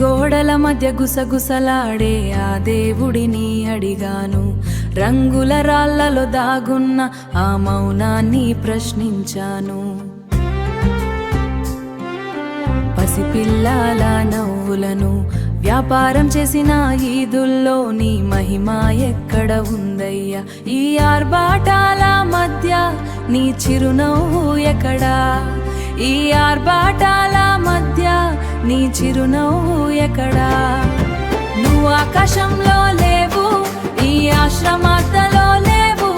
గోడల మధ్య గుసగుసలాడే ఆ దేవుడిని అడిగాను. రంగుల రాళ్లలో దాగున్న ఆ మౌనాన్ని ప్రశ్నించాను. పసిపిల్లల నవ్వులను వ్యాపారం చేసిన ఈదుల్లో నీ మహిమ ఎక్కడ ఉందయ్యా? ఈ ఆర్భాటాల మధ్య నీ చిరునవ్వు ఎక్కడా? ఈ ఆర్భాటాల మధ్య నీ చిరునవ్వు ఎక్కడా? నువ్వు ఆకాశంలో లేవు, ఈ ఆశ్రమాతలో లేవు.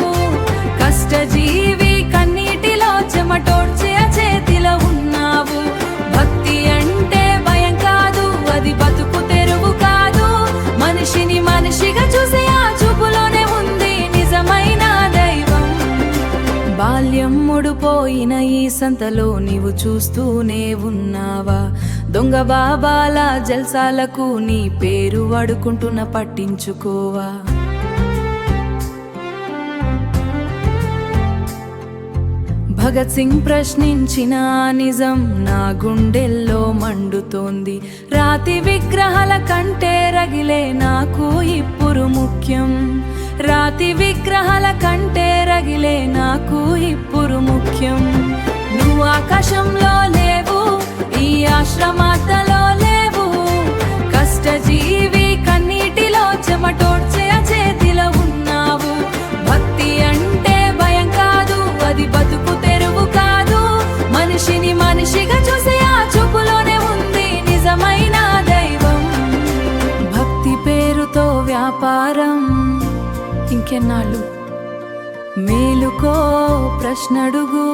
కష్టజీవి కన్నీటిలో చెమటోడ్చే చేతిలో ఉన్నావు. భక్తి అంటే భయం కాదు, అది బతుకు తెరువు కాదు. మనిషిని మనిషిగా చూసే ఆ చూపులోనే ఉంది నిజమైన దైవం. బాల్యం ముడిపోయిన ఈ సంతలో నీవు చూస్తూనే ఉన్నావా? దొంగ బాబాల జల్సాలకు నీ పేరు వాడుకుంటున్న పట్టించుకోవా? భగత్ సింగ్ ప్రశ్నించిన నిజం నా గుండెల్లో మండుతోంది. రాతి విగ్రహాల కంటే రగిలే నాకు ఇప్పుడు ముఖ్యం. రాతి విగ్రహాల కంటే రగిలే నాకు ఇప్పుడు ముఖ్యం. నువ్వు ఆకాశంలో లేవు, ఈ ఆశ్రమాతలో లేవు. కష్టజీవి కన్నీటిలో చెమటోడ్చే చేతిలో ఉన్నావు. భక్తి అంటే భయం కాదు, అది బతుకు తెరువు కాదు. మనిషిని మనిషిగా చూసే ఆ చూపులోనే ఉంది నిజమైన దైవం. భక్తి పేరుతో వ్యాపారం ఇంకెన్నాళ్ళు? మేలుకో, ప్రశ్నడుగు.